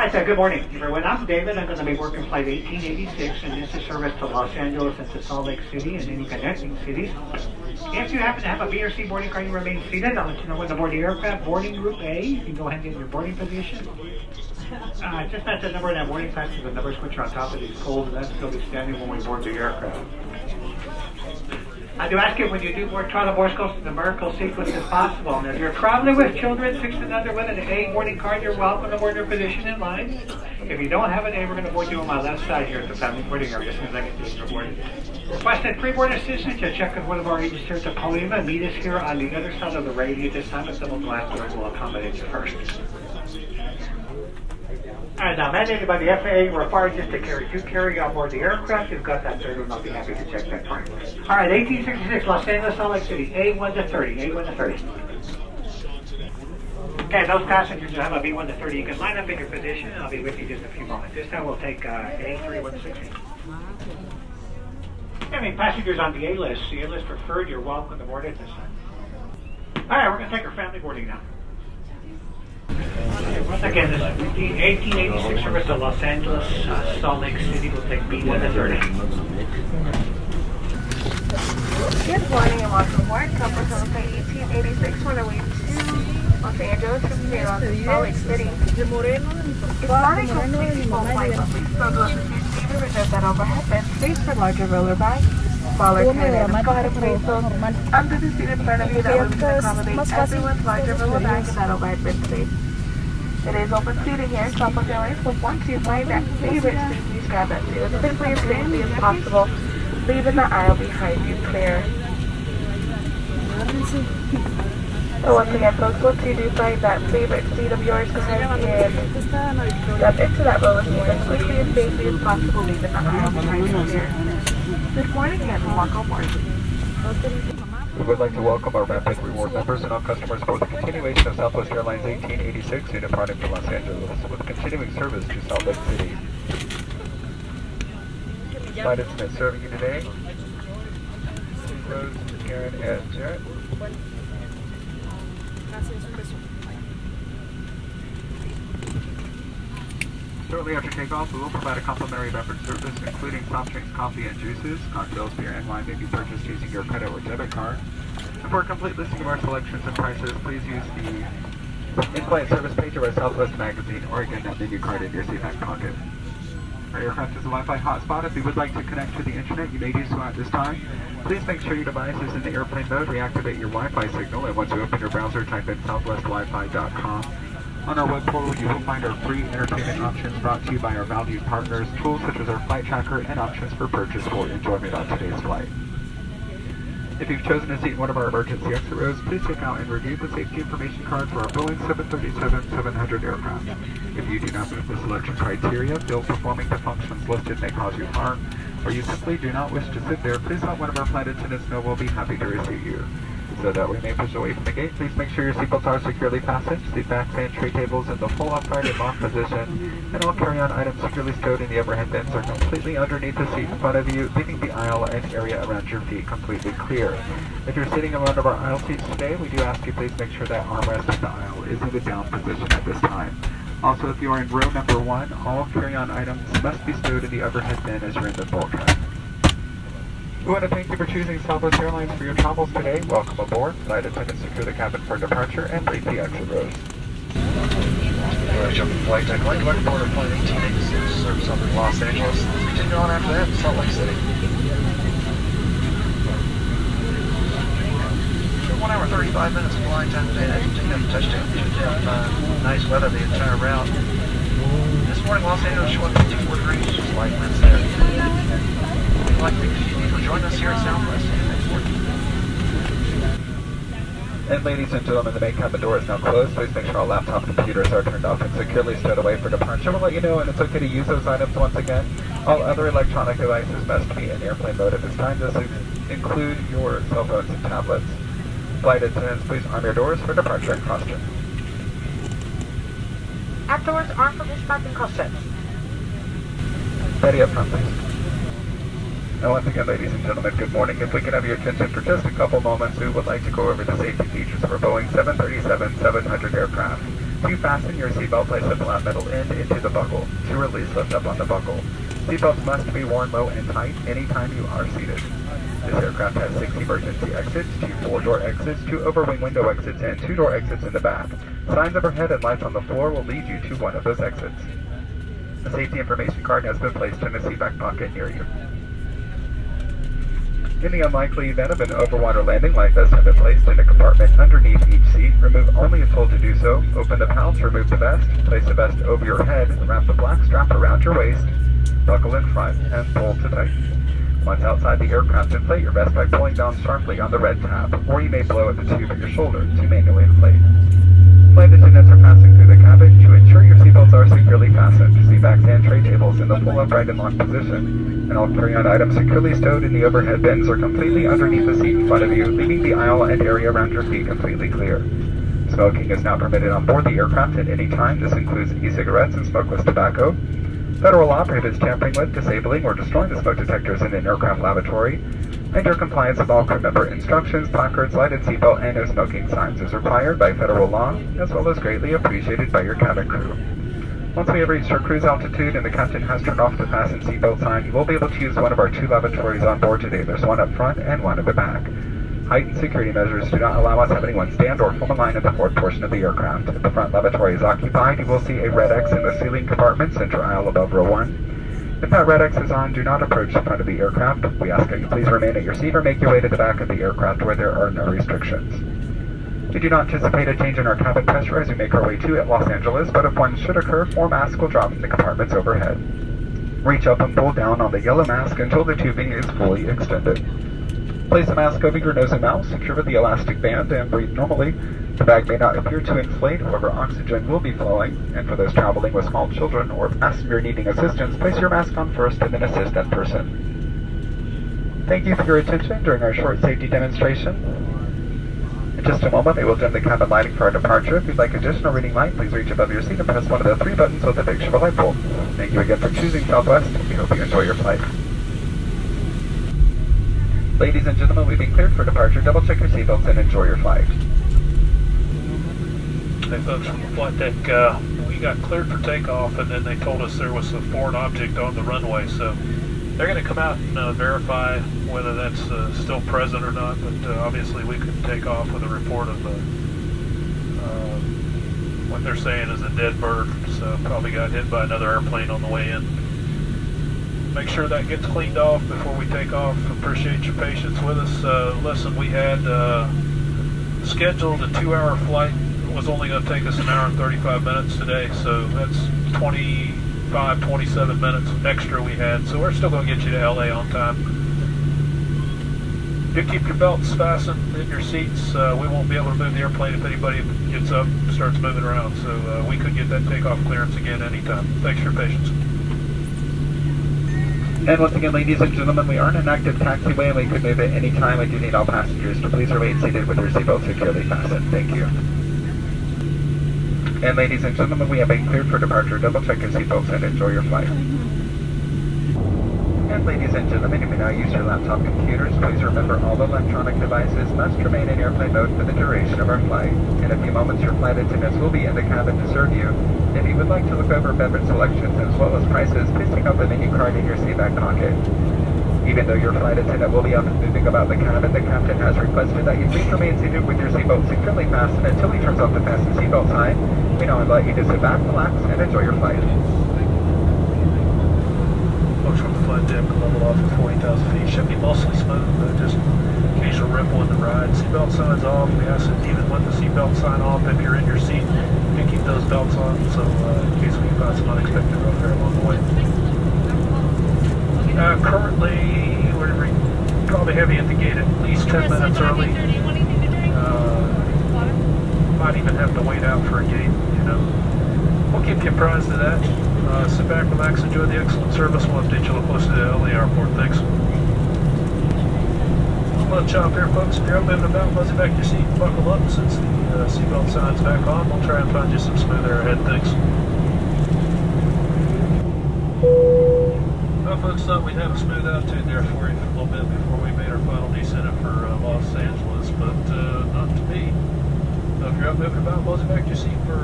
Hi, sir. Good morning, everyone. I'm David. I'm going to be working flight 1886, and this is service to Los Angeles and to Salt Lake City and any connecting cities. If you happen to have a B or C boarding card, you remain seated. I'll let you know when to board the aircraft. Boarding Group A, you can go ahead and get in your boarding position. Just match the number in that boarding pass to the number switcher on top of these poles, and that's still be standing when we board the aircraft. I do ask you when you do board, try to board as close to the vertical sequence as possible. And if you're traveling with children 6 and under with an A boarding card, you're welcome to board your position in line. If you don't have an A, we're going to board you on my left side here at the family boarding area as soon as I get to your boarding. Requested pre-board assistance. You'll check with one of our agents here at the Colima. Meet us here on the other side of the radio this time. A double glass door will accommodate you first. Alright, now mandated by the FAA, we're required just to carry 2 carry-on board the aircraft. You've got that third one. I'll be happy to check that for you. Alright, 1866, Los Angeles, Salt Lake City, A1 to 30, A1 to 30. Okay, those passengers who have a B1 to 30, you can line up in your position, and I'll be with you just a few moments. This time we'll take A3160. Any passengers on the A list, the A list preferred, you're welcome to board at this time. Alright, we're going to take our family boarding now. Once again, this is the 1886 service to Los Angeles, Salt Lake City. Will take B1 to 30. Good morning and welcome aboard. Couple from flight 1886 on our way to Los Angeles from here on to Salt Lake City. It's not a completely full flight, but please still go to the seat and reserve that overhead bin space for larger roller bags. Smaller carry-on items, go ahead and place those under the seat in front of you. That way we can accommodate everyone's larger roller bag and that overhead bin space. It is open seating here, South Airlines, but once you find that favorite seat, please grab that seat as quickly and safely as possible, leaving the aisle behind you clear. So once again, folks, once you do find that favorite seat of yours, go ahead and grab into that roller seat as quickly and safely as possible, leaving the aisle behind you clear. Good morning and welcome aboard. We would like to welcome our Rapid Reward members and all customers for the continuation of Southwest Airlines 1886 departing from Los Angeles with continuing service to Salt Lake City. Flight attendants serving you today, Rose, Karen, and Jarrett. Shortly after takeoff, we will provide a complimentary beverage service, including soft drinks, coffee, and juices. Cocktails, beer, and wine may be purchased using your credit or debit card. And for a complete listing of our selections and prices, please use the in-flight service page of our Southwest magazine, or again, that menu card in your seat back pocket. Our aircraft is a Wi-Fi hotspot. If you would like to connect to the internet, you may do so at this time. Please make sure your device is in the airplane mode. Reactivate your Wi-Fi signal, and once you open your browser, type in southwestwifi.com. On our web portal, you will find our free entertainment options brought to you by our valued partners, tools such as our flight tracker and options for purchase for enjoyment on today's flight. If you've chosen a seat in one of our emergency exit rows, please check out and review the safety information card for our Boeing 737-700 aircraft. If you do not meet the selection criteria, feel performing the functions listed may cause you harm, or you simply do not wish to sit there, please let one of our flight attendants know. We'll be happy to receive you. So that we may push away from the gate, please make sure your seatbelts are securely fastened, seat backs and tray tables in the full upright and locked position, and all carry-on items securely stowed in the overhead bins are completely underneath the seat in front of you, leaving the aisle and area around your feet completely clear. If you're sitting in one of our aisle seats today, we do ask you please make sure that armrest of the aisle is in the down position at this time. Also, if you are in row number 1, all carry-on items must be stowed in the overhead bin as you're in the bulkhead. We want to thank you for choosing Southwest Airlines for your travels today. Welcome aboard. Flight attendants secure the cabin for departure and leave the exit rows. Jumping flight deck, line direct board of flight 1886, service up in Los Angeles. Continue on after that to Salt Lake City. 1 hour 35 minutes of flying time today. As you take up touchdown, you should have nice weather the entire route. This morning, Los Angeles showing 54 degrees, just light winds there. We'd like to join us here at Southwest. And ladies and gentlemen, the main cabin door is now closed. Please make sure all laptop computers are turned off and securely stowed away for departure. We'll let you know, and it's okay to use those items once again. All other electronic devices must be in airplane mode at this time. This include your cell phones and tablets. Flight attendants, please arm your doors for departure and cross-check. Afterwards, arm for dispatch and cross-check. Ready up front, please. And once again, ladies and gentlemen, good morning. If we can have your attention for just a couple moments, we would like to go over the safety features of our Boeing 737-700 aircraft. To fasten your seatbelt, place the flat metal end into the buckle. To release, lift up on the buckle. Seatbelts must be worn low and tight anytime you are seated. This aircraft has 6 emergency exits, 2 4-door exits, 2 overwing window exits, and 2-door exits in the back. Signs overhead and lights on the floor will lead you to one of those exits. A safety information card has been placed in the seat back pocket near you. In the unlikely event of an overwater landing, life vests have been placed in a compartment underneath each seat. Remove only if told to do so. Open the pouch, remove the vest, place the vest over your head, wrap the black strap around your waist, buckle in front, and pull to tighten. Once outside the aircraft, inflate your vest by pulling down sharply on the red tab, or you may blow at the tube at your shoulder to manually inflate. Flight attendants are passing through the cabin. To ensure your seatbelts are securely fastened, seatbacks and tray tables in the full upright and locked position, and all carry-on items securely stowed in the overhead bins are completely underneath the seat in front of you, leaving the aisle and area around your feet completely clear. Smoking is now permitted on board the aircraft at any time. This includes e-cigarettes and smokeless tobacco. Federal law prohibits tampering with, disabling, or destroying the smoke detectors in an aircraft lavatory, and your compliance with all crew member instructions, placards, lighted seatbelt, and no smoking signs is required by federal law, as well as greatly appreciated by your cabin crew. Once we have reached our cruise altitude and the captain has turned off the fasten seatbelt sign, you will be able to use one of our 2 lavatories on board today. There's one up front and one at the back. Heightened security measures do not allow us to have anyone stand or form a line in the forward portion of the aircraft. If the front lavatory is occupied, you will see a red X in the ceiling compartment, center aisle above row 1. If that red X is on, do not approach the front of the aircraft. We ask that you please remain at your seat or make your way to the back of the aircraft where there are no restrictions. We do not anticipate a change in our cabin pressure as we make our way to Los Angeles, but if one should occur, 4 masks will drop from the compartments overhead. Reach up and pull down on the yellow mask until the tubing is fully extended. Place the mask over your nose and mouth, secure with the elastic band, and breathe normally. The bag may not appear to inflate, however oxygen will be flowing, and for those traveling with small children or passenger needing assistance, place your mask on first and then assist that person. Thank you for your attention during our short safety demonstration. In just a moment, they will dim the cabin lighting for our departure. If you'd like additional reading light, please reach above your seat and press one of the 3 buttons with the picture of a light bulb. Thank you again for choosing Southwest. We hope you enjoy your flight. Ladies and gentlemen, we've been cleared for departure. Double check your seatbelts and enjoy your flight. Hey folks from the flight deck, we got cleared for takeoff and then they told us there was a foreign object on the runway, so they're going to come out and verify whether that's still present or not, but obviously we couldn't take off with a report of what they're saying is a dead bird, so probably got hit by another airplane on the way in. Make sure that gets cleaned off before we take off. Appreciate your patience with us. Listen, we had scheduled a 2-hour flight. It was only going to take us an hour and 35 minutes today, so that's 27 minutes extra we had. So we're still going to get you to LA on time. Do keep your belts fastened in your seats. We won't be able to move the airplane if anybody gets up and starts moving around, so we could get that takeoff clearance again anytime. Thanks for your patience. And once again, ladies and gentlemen, we are in an active taxiway and we could move at any time. We do need all passengers to please remain seated with your seatbelt securely fastened. Thank you. And ladies and gentlemen, we have been cleared for departure. Double check your seatbelts and enjoy your flight. And ladies and gentlemen, you may now use your laptop computers. Please remember all electronic devices must remain in airplane mode for the duration of our flight. In a few moments, your flight attendants will be in the cabin to serve you. If you would like to look over beverage selections as well as prices, please take out the menu card in your seat back pocket. Even though your flight attendant will be up and moving about the cabin, the captain has requested that you please remain seated with your seatbelt securely fastened until he turns off the fasten seatbelt sign. We now invite you to sit back, relax, and enjoy your flight. Folks from the flight deck, level off at 40,000 feet. Should be mostly smooth, just occasional ripple in the ride. Seatbelt signs off. We ask that even with the seatbelt sign off, if you're in your seat, you keep those belts on, so in case we find some unexpected welfare along the way. Currently, we're probably heavy at the gate at least 10 minutes early. Might even have to wait out for a gate, you know. We'll keep you apprised of that. Sit back, relax, enjoy the excellent service. We'll update you a little closer to the LA airport. Thanks. Lunch chop here, folks. If you're up moving about, buzz it back to your seat and buckle up. Since the seatbelt sign's back on, we'll try and find you some smooth air ahead. Thanks. Well, folks, thought we'd have a smooth altitude there for you for a little bit before we made our final descent for Los Angeles, but not to be. So if you're up moving about, close back your seat for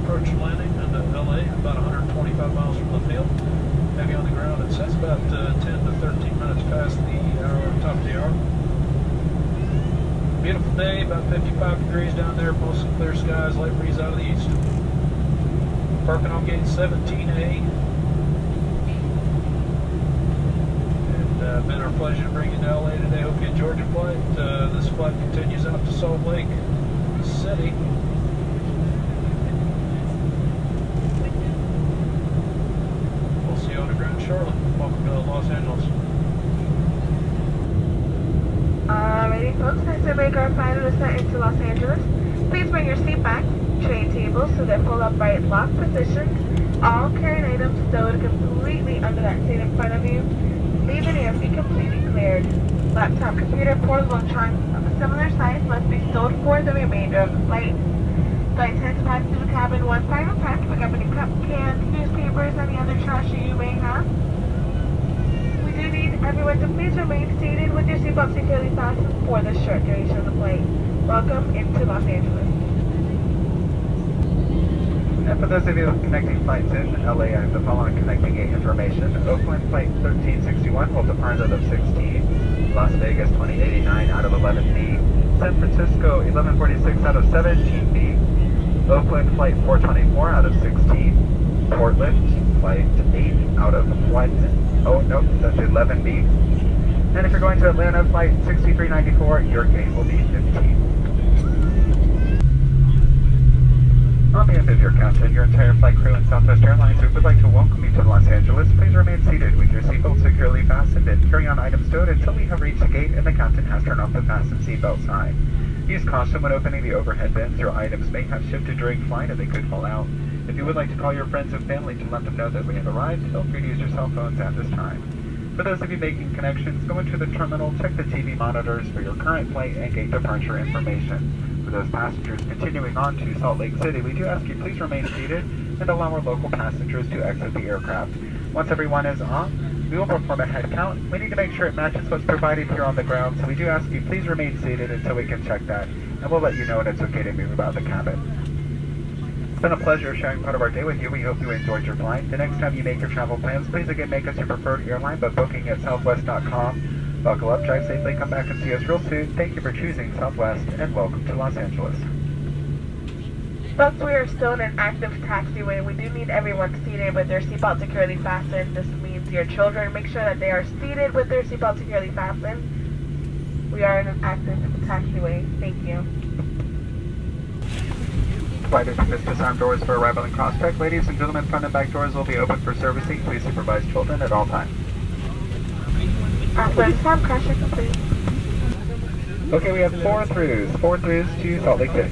approach landing into LA, about 125 miles from the field. Heavy on the ground. It says about 10 to 13 minutes past the hour, top of the hour. Beautiful day, about 55 degrees down there, mostly clear skies, light breeze out of the east. Parking on gate 17A. And been our pleasure to bring you to LA today. Hope you enjoyed your flight. This flight continues out to Salt Lake City. We'll see you on the ground shortly. Welcome to Los Angeles. Alrighty folks, as we make our final descent into Los Angeles, please bring your seat back, tray tables so they're pulled up by its locked position, all carrying items stowed completely under that seat in front of you, leaving your feet completely cleared. Laptop, computer, portable electronics of a similar size must be stowed for the remainder of the flight. Flight attendants pass through the cabin one final time to pick up any cup, cans, newspapers, any other trash you may have. We do need everyone to please remain seated with your seatbelt securely fastened for the short duration of the flight. Welcome into Los Angeles. And for those of you connecting flights in LA, I have the following connecting gate information. Oakland flight 1361 will depart out of 16. Las Vegas 2089 out of 11B. San Francisco 1146 out of 17B. Oakland flight 424 out of 16. Portland flight 8 out of 1. Oh no, that's 11B. And if you're going to Atlanta flight 6394, your gate will be 15. On behalf of your captain, your entire flight crew, and Southwest Airlines, we would like to welcome you to Los Angeles. Please remain seated with your seatbelt securely fastened and carry-on items stowed until we have reached the gate and the captain has turned off the fasten seatbelt sign. Use caution when opening the overhead bins. Your items may have shifted during flight and they could fall out. If you would like to call your friends and family to let them know that we have arrived, feel free to use your cell phones at this time. For those of you making connections, go into the terminal, check the TV monitors for your current flight and gate departure information. For those passengers continuing on to Salt Lake City, we do ask you please remain seated and allow our local passengers to exit the aircraft. Once everyone is on, we will perform a head count. We need to make sure it matches what's provided here on the ground, so we do ask you please remain seated until we can check that, and we'll let you know when it's okay to move about the cabin. It's been a pleasure sharing part of our day with you. We hope you enjoyed your flight. The next time you make your travel plans, please again make us your preferred airline by booking at southwest.com. Buckle up, drive safely, come back and see us real soon. Thank you for choosing Southwest, and welcome to Los Angeles. Folks, we are still in an active taxiway. We do need everyone seated with their seatbelt securely fastened. This means your children. Make sure that they are seated with their seatbelt securely fastened. We are in an active taxiway. Thank you. Flight attendants disarm doors for arrival and cross-check. Ladies and gentlemen, front and back doors will be open for servicing. Please supervise children at all times. Time crash complete. Okay, we have 4 throughs to Salt Lake City.